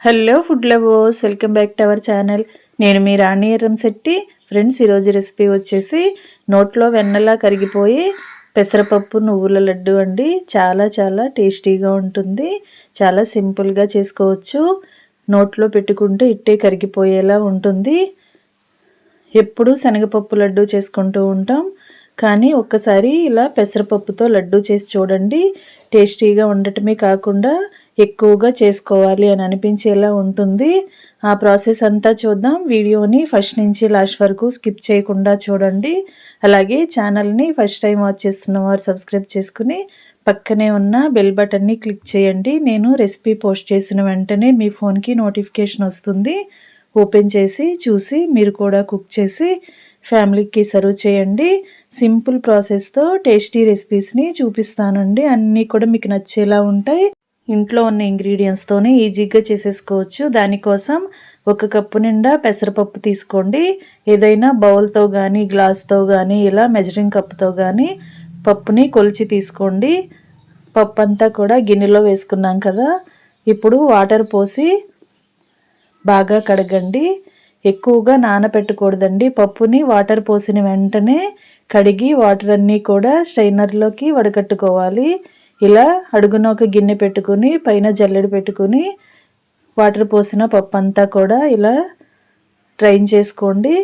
Hello food lovers, welcome back to our channel. నేను మీ రాణి Erramsetti. Friends, ఈరోజు recipe వచ్చేసి నోట్లో వెన్నలా కరిగిపోయి పెసరపప్పు నువ్వుల లడ్డు అండి. చాలా చాలా టేస్టీగా ఉంటుంది. చాలా సింపుల్గా చేసుకోవచ్చు. నోట్లో పెట్టుకుంటే ఇట్టే కరిగిపోయేలా ఉంటుంది. ఎప్పుడు శనగపప్పు లడ్డు చేసుకుంటూ ఉంటాం, కానీ ఒక్కసారి ఇలా పెసరపప్పుతో లడ్డు చేసి చూడండి. టేస్టీగా ఉండటమే కాకుండా ఎక్కువగా చేసుకోవాలి అని అనిపించేలా ఉంటుంది. ఆ ప్రాసెస్ అంతా చూద్దాం. వీడియోని ఫస్ట్ నుంచి లాస్ట్ వరకు స్కిప్ చేయకుండా చూడండి. అలాగే ఛానల్ని ఫస్ట్ టైం వాచ్ చేస్తున్న వారు సబ్స్క్రైబ్ చేసుకుని పక్కనే ఉన్న బెల్ బటన్ని క్లిక్ చేయండి. నేను రెసిపీ పోస్ట్ చేసిన వెంటనే మీ ఫోన్కి నోటిఫికేషన్ వస్తుంది. ఓపెన్ చేసి చూసి మీరు కూడా కుక్ చేసి ఫ్యామిలీకి సర్వ్ చేయండి. సింపుల్ ప్రాసెస్తో టేస్టీ రెసిపీస్ని చూపిస్తానండి. అన్నీ కూడా మీకు నచ్చేలా ఉంటాయి. ఇంట్లో ఉన్న ఇంగ్రీడియంట్స్తోనే ఈజీగా చేసేసుకోవచ్చు. దానికోసం 1 కప్పు నిండా పెసరపప్పు తీసుకోండి. ఏదైనా బౌల్తో కానీ గ్లాస్తో కానీ ఇలా మెజరింగ్ కప్తో కానీ పప్పుని కొలిచి తీసుకోండి. పప్పు అంతా కూడా గిన్నెలో వేసుకున్నాం కదా, ఇప్పుడు వాటర్ పోసి బాగా కడగండి. ఎక్కువగా నానబెట్టకూడదండి. పప్పుని వాటర్ పోసిన వెంటనే కడిగి వాటర్ అన్నీ కూడా స్ట్రైనర్లోకి వడకట్టుకోవాలి. ఇలా అడుగున ఒక గిన్నె పెట్టుకుని పైన జల్లెడ పెట్టుకుని వాటర్ పోసిన పప్పు అంతా కూడా ఇలా డ్రైన్ చేసుకోండి.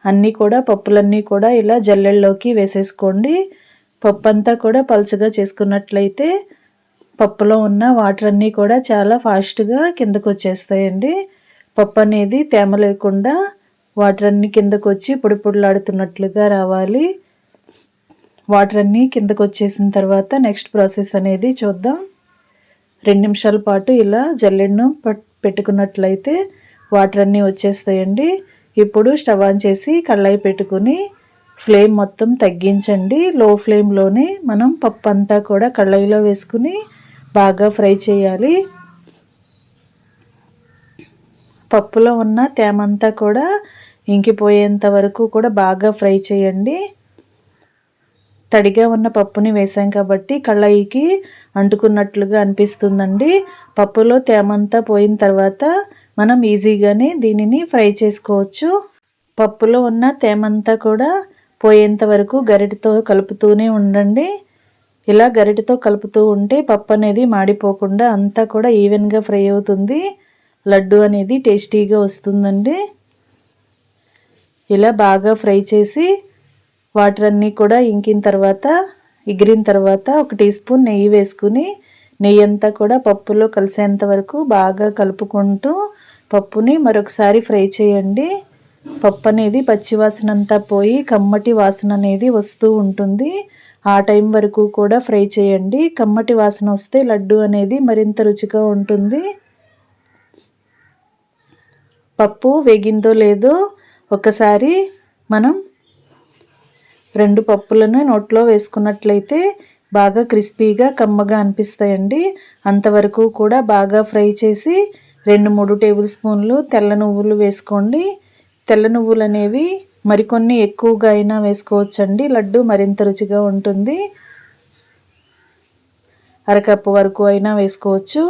అన్నీ కూడా పప్పులన్నీ కూడా ఇలా జల్లెడలోకి వేసేసుకోండి. పప్పు అంతా కూడా పలుచగా చేసుకున్నట్లయితే పప్పులో ఉన్న వాటర్ అన్నీ కూడా చాలా ఫాస్ట్గా కిందకు వచ్చేస్తాయండి. పప్పు అనేది తేమ లేకుండా వాటర్ అన్నీ కిందకు వచ్చి పొడి పొడిలాడుతున్నట్లుగా రావాలి. వాటర్ అన్నీ కిందకు వచ్చేసిన తర్వాత నెక్స్ట్ ప్రాసెస్ అనేది చూద్దాం. 2 నిమిషాల పాటు ఇలా జల్లెడను పెట్టుకున్నట్లయితే వాటర్ అన్నీ వచ్చేస్తాయండి. ఇప్పుడు స్టవ్ ఆన్ చేసి కళాయి పెట్టుకుని ఫ్లేమ్ మొత్తం తగ్గించండి. లో ఫ్లేమ్లోనే మనం పప్పు అంతా కూడా కళాయిలో వేసుకుని బాగా ఫ్రై చేయాలి. పప్పులో ఉన్న తేమంతా కూడా ఇంకిపోయేంత వరకు కూడా బాగా ఫ్రై చేయండి. తడిగా ఉన్న పప్పుని వేసాం కాబట్టి కళాయికి అంటుకున్నట్లుగా అనిపిస్తుందండి. పప్పులో తేమంతా పోయిన తర్వాత మనం ఈజీగానే దీనిని ఫ్రై చేసుకోవచ్చు. పప్పులో ఉన్న తేమంతా కూడా పోయేంత వరకు గరిటెతో కలుపుతూనే ఉండండి. ఇలా గరిటెతో కలుపుతూ ఉంటే పప్పు అనేది మాడిపోకుండా అంతా కూడా ఈవెన్గా ఫ్రై అవుతుంది. లడ్డు అనేది టేస్టీగా వస్తుందండి. ఇలా బాగా ఫ్రై చేసి వాటర్ అన్నీ కూడా ఇంకిన తర్వాత ఎగిరిన తర్వాత 1 టీ స్పూన్ నెయ్యి వేసుకుని నెయ్యి అంతా కూడా పప్పులో కలిసేంత వరకు బాగా కలుపుకుంటూ పప్పుని మరొకసారి ఫ్రై చేయండి. పప్పు అనేది పచ్చివాసన అంతా పోయి కమ్మటి వాసన అనేది వస్తూ ఉంటుంది. ఆ టైం వరకు కూడా ఫ్రై చేయండి. కమ్మటి వాసన వస్తే లడ్డు అనేది మరింత రుచిగా ఉంటుంది. పప్పు వేగిందో లేదో ఒకసారి మనం 2 పప్పులను నోట్లో వేసుకున్నట్లయితే బాగా క్రిస్పీగా కమ్మగా అనిపిస్తాయండి. అంతవరకు కూడా బాగా ఫ్రై చేసి 2-3 టేబుల్ స్పూన్లు తెల్ల నువ్వులు వేసుకోండి. తెల్ల నువ్వులు అనేవి మరికొన్ని ఎక్కువగా అయినా వేసుకోవచ్చండి. లడ్డు మరింత రుచిగా ఉంటుంది. 1/2 కప్పు వరకు అయినా వేసుకోవచ్చు.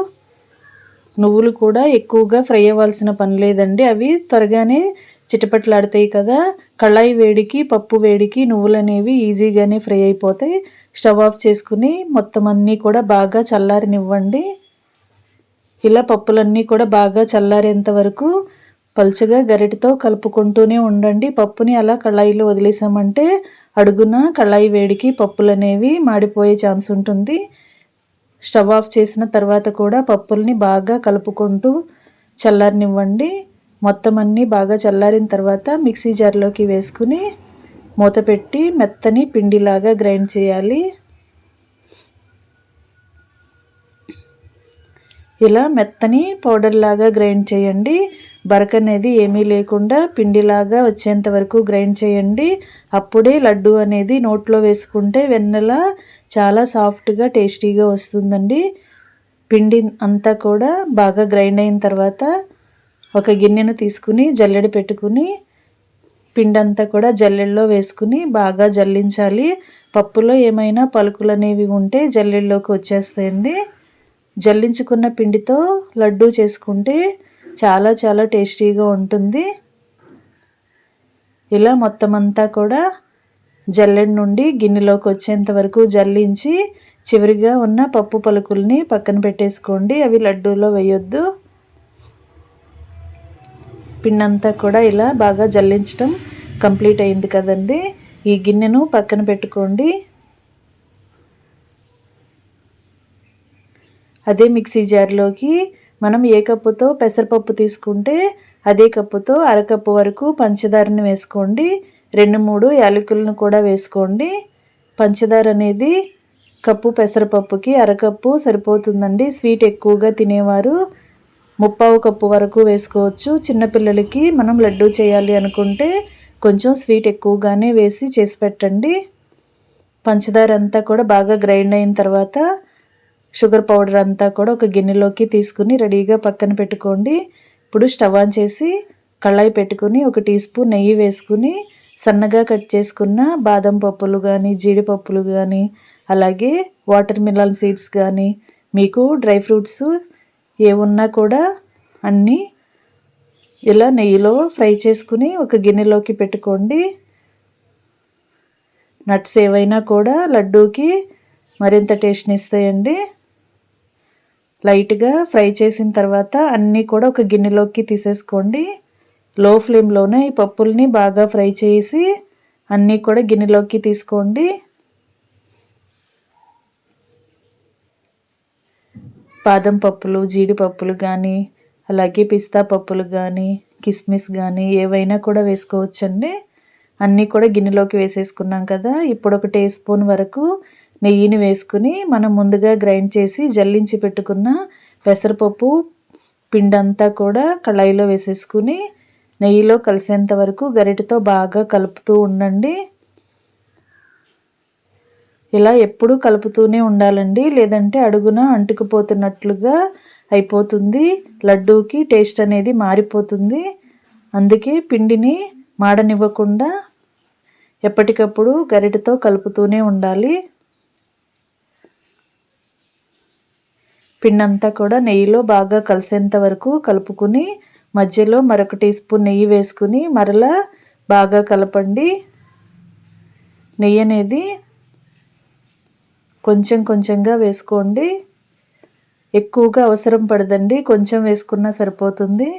నువ్వులు కూడా ఎక్కువగా ఫ్రై అవ్వాల్సిన పని లేదండి. అవి త్వరగానే చిటపట్లాడతాయి కదా. కళాయి వేడికి పప్పు వేడికి నువ్వులు అనేవి ఈజీగానే ఫ్రై అయిపోతాయి. స్టవ్ ఆఫ్ చేసుకుని మొత్తం అన్నీ కూడా బాగా చల్లారనివ్వండి. ఇలా పప్పులన్నీ కూడా బాగా చల్లారేంత వరకు పల్చగా గరిటెతో కలుపుకుంటూనే ఉండండి. పప్పుని అలా కళాయిలో వదిలేసామంటే అడుగున కళాయి వేడికి పప్పులు అనేవి మాడిపోయే ఛాన్స్ ఉంటుంది. స్టవ్ ఆఫ్ చేసిన తర్వాత కూడా పప్పుల్ని బాగా కలుపుకుంటూ చల్లారనివ్వండి. మొత్తం అన్నీ బాగా చల్లారిన తర్వాత మిక్సీ జార్లోకి వేసుకుని మూత పెట్టి మెత్తని పిండిలాగా గ్రైండ్ చేయాలి. ఇలా మెత్తని పౌడర్ లాగా గ్రైండ్ చేయండి. బరక అనేది ఏమీ లేకుండా పిండిలాగా వచ్చేంత వరకు గ్రైండ్ చేయండి. అప్పుడే లడ్డు అనేది నోట్లో వేసుకుంటే వెన్నెలా చాలా సాఫ్ట్గా టేస్టీగా వస్తుందండి. పిండి అంతా కూడా బాగా గ్రైండ్ అయిన తర్వాత ఒక గిన్నెను తీసుకుని జల్లెడ పెట్టుకుని పిండి అంతా కూడా జల్లెడలో వేసుకుని బాగా జల్లించాలి. పప్పులో ఏమైనా పలుకులు అనేవి ఉంటే జల్లెడలోకి వచ్చేస్తాయండి. జల్లించుకున్న పిండితో లడ్డు చేసుకుంటే చాలా చాలా టేస్టీగా ఉంటుంది. ఇలా మొత్తం అంతా కూడా జల్లెడ నుండి గిన్నెలోకి వచ్చేంత వరకు జల్లించి చివరిగా ఉన్న పప్పు పలుకుల్ని పక్కన పెట్టేసుకోండి. అవి లడ్డూలో వేయొద్దు. పిండంతా కూడా ఇలా బాగా జల్లించడం కంప్లీట్ అయింది కదండి. ఈ గిన్నెను పక్కన పెట్టుకోండి. అదే మిక్సీ జార్లోకి మనం ఏ కప్పుతో పెసరపప్పు తీసుకుంటే అదే కప్పుతో అరకప్పు వరకు పంచదారని వేసుకోండి. 2-3 యాలకులను కూడా వేసుకోండి. పంచదార అనేది కప్పు పెసరపప్పుకి అరకప్పు సరిపోతుందండి. స్వీట్ ఎక్కువగా తినేవారు 3/4 కప్పు వరకు వేసుకోవచ్చు. చిన్నపిల్లలకి మనం లడ్డు చేయాలి అనుకుంటే కొంచెం స్వీట్ ఎక్కువగానే వేసి చేసి పెట్టండి. పంచదార అంతా కూడా బాగా గ్రైండ్ అయిన తర్వాత షుగర్ పౌడర్ అంతా కూడా ఒక గిన్నెలోకి తీసుకుని రెడీగా పక్కన పెట్టుకోండి. ఇప్పుడు స్టవ్ ఆన్ చేసి కళాయి పెట్టుకుని 1 టీ స్పూన్ నెయ్యి వేసుకుని సన్నగా కట్ చేసుకున్న బాదం పప్పులు కానీ జీడిపప్పులు కానీ అలాగే వాటర్ మిలన్ సీడ్స్ కానీ మీకు డ్రై ఫ్రూట్స్ ఏమున్నా కూడా అన్నీ ఇలా నెయ్యిలో ఫ్రై చేసుకుని ఒక గిన్నెలోకి పెట్టుకోండి. నట్స్ ఏవైనా కూడా లడ్డూకి మరింత టేస్ట్ని ఇస్తాయండి. లైట్గా ఫ్రై చేసిన తర్వాత అన్నీ కూడా ఒక గిన్నెలోకి తీసేసుకోండి. లో ఫ్లేమ్లోనే ఈ పప్పుల్ని బాగా ఫ్రై చేసి అన్నీ కూడా గిన్నెలోకి తీసుకోండి. బాదం పప్పులు జీడిపప్పులు కానీ అలాగే పిస్తా పప్పులు కానీ కిస్మిస్ కానీ ఏవైనా కూడా వేసుకోవచ్చండి. అన్నీ కూడా గిన్నెలోకి వేసేసుకున్నాం కదా. ఇప్పుడు 1 టీ స్పూన్ వరకు నెయ్యిని వేసుకుని మనం ముందుగా గ్రైండ్ చేసి జల్లించి పెట్టుకున్న పెసరపప్పు పిండంతా కూడా కళాయిలో వేసేసుకుని నెయ్యిలో కలిసేంత వరకు గరిటెతో బాగా కలుపుతూ ఉండండి. ఇలా ఎప్పుడూ కలుపుతూనే ఉండాలండి, లేదంటే అడుగున అంటుకుపోతున్నట్లుగా అయిపోతుంది. లడ్డూకి టేస్ట్ అనేది మారిపోతుంది. అందుకే పిండిని మాడనివ్వకుండా ఎప్పటికప్పుడు గరిటెతో కలుపుతూనే ఉండాలి. పిండంతా కూడా నెయ్యిలో బాగా కలిసేంత వరకు కలుపుకుని మధ్యలో మరొక టీ స్పూన్ నెయ్యి వేసుకుని మరలా బాగా కలపండి. నెయ్యి అనేది కొంచెం కొంచెంగా వేసుకోండి. ఎక్కువగా అవసరం పడదండి, కొంచెం వేసుకున్నా సరిపోతుంది.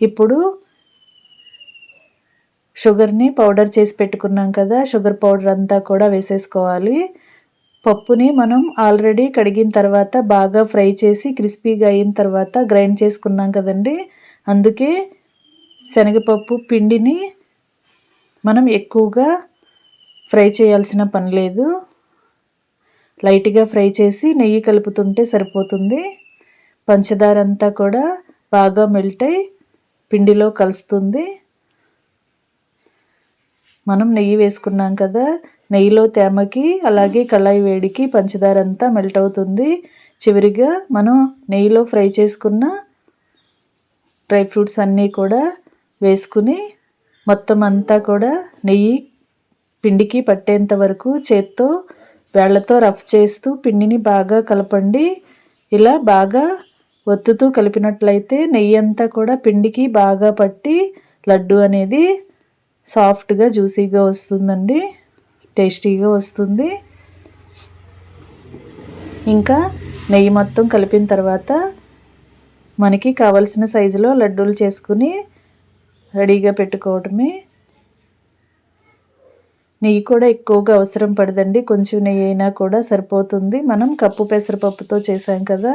ఇప్పుడు షుగర్ని పౌడర్ చేసి పెట్టుకున్నాం కదా, షుగర్ పౌడర్ అంతా కూడా వేసేసుకోవాలి. పప్పుని మనం ఆల్రెడీ కడిగిన తర్వాత బాగా ఫ్రై చేసి క్రిస్పీగా అయిన తర్వాత గ్రైండ్ చేసుకున్నాం కదండి. అందుకే శనగపప్పు పిండిని మనం ఎక్కువగా ఫ్రై చేయాల్సిన పని లేదు. లైట్గా ఫ్రై చేసి నెయ్యి కలుపుతుంటే సరిపోతుంది. పంచదార అంతా కూడా బాగా మెల్ట్ అయి పిండిలో కలుస్తుంది. మనం నెయ్యి వేసుకున్నాం కదా, నెయ్యిలో తేమకి అలాగే కళాయి వేడికి పంచదార అంతా మెల్ట్ అవుతుంది. చివరిగా మనం నెయ్యిలో ఫ్రై చేసుకున్న డ్రై ఫ్రూట్స్ అన్నీ కూడా వేసుకుని మొత్తం అంతా కూడా నెయ్యి పిండికి పట్టేంత వరకు చేత్తో వేళ్లతో రఫ్ చేస్తూ పిండిని బాగా కలపండి. ఇలా బాగా ఒత్తుతూ కలిపినట్లయితే నెయ్యి అంతా కూడా పిండికి బాగా పట్టి లడ్డు అనేది సాఫ్ట్గా జ్యూసీగా వస్తుందండి, టేస్టీగా వస్తుంది. ఇంకా నెయ్యి మొత్తం కలిపిన తర్వాత మనకి కావలసిన సైజులో లడ్డూలు చేసుకుని రెడీగా పెట్టుకోవటమే. నెయ్యి కూడా ఎక్కువగా అవసరం పడదండి, కొంచెం నెయ్యి అయినా కూడా సరిపోతుంది. మనం కప్పు పెసరపప్పుతో చేసాం కదా,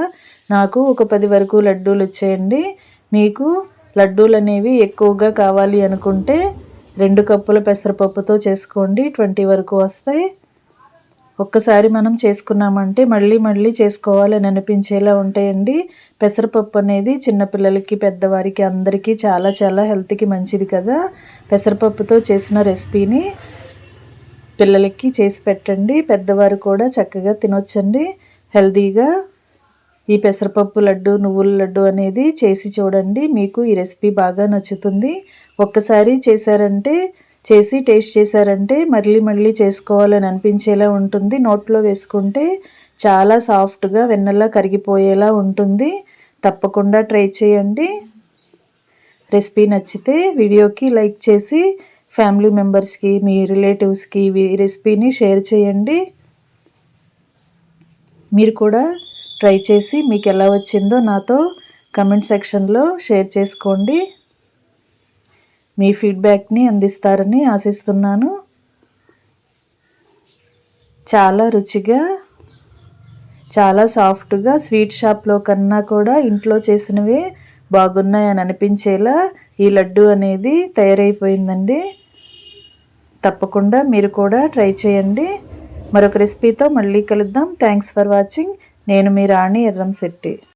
నాకు ఒక 10 వరకు లడ్డూలు వచ్చాయండి. మీకు లడ్డూలు అనేవి ఎక్కువగా కావాలి అనుకుంటే 2 కప్పుల పెసరపప్పుతో చేసుకోండి, 20 వరకు వస్తాయి. ఒక్కసారి మనం చేసుకున్నామంటే మళ్ళీ మళ్ళీ చేసుకోవాలని అనిపించేలా ఉంటాయండి. పెసరపప్పు అనేది చిన్నపిల్లలకి పెద్దవారికి అందరికీ చాలా చాలా హెల్త్కి మంచిది కదా. పెసరపప్పుతో చేసిన రెసిపీని పిల్లలకి చేసి పెట్టండి, పెద్దవారు కూడా చక్కగా తినొచ్చండి హెల్తీగా. ఈ పెసరపప్పు లడ్డు నువ్వుల లడ్డు అనేది చేసి చూడండి, మీకు ఈ రెసిపీ బాగా నచ్చుతుంది. ఒక్కసారి చేసి టేస్ట్ చేశారంటే మళ్ళీ మళ్ళీ చేసుకోవాలని అనిపించేలా ఉంటుంది. నోట్లో వేసుకుంటే చాలా సాఫ్ట్గా వెన్నలా కరిగిపోయేలా ఉంటుంది. తప్పకుండా ట్రై చేయండి. రెసిపీ నచ్చితే వీడియోకి లైక్ చేసి ఫ్యామిలీ మెంబర్స్కి, మీ రిలేటివ్స్కి ఈ రెసిపీని షేర్ చేయండి. మీరు కూడా ట్రై చేసి మీకు ఎలా వచ్చిందో నాతో కమెంట్ సెక్షన్లో షేర్ చేసుకోండి. మీ ఫీడ్బ్యాక్ని అందిస్తారని ఆశిస్తున్నాను. చాలా రుచిగా, చాలా సాఫ్ట్గా, స్వీట్ షాప్లో కన్నా కూడా ఇంట్లో చేసినవే బాగున్నాయని అనిపించేలా ఈ లడ్డు అనేది తయారైపోయిందండి. తప్పకుండా మీరు కూడా ట్రై చేయండి. మరొక రెసిపీతో మళ్ళీ కలుద్దాం. Thanks for watching. నేను మీ రాణి ఎర్రంశెట్టి.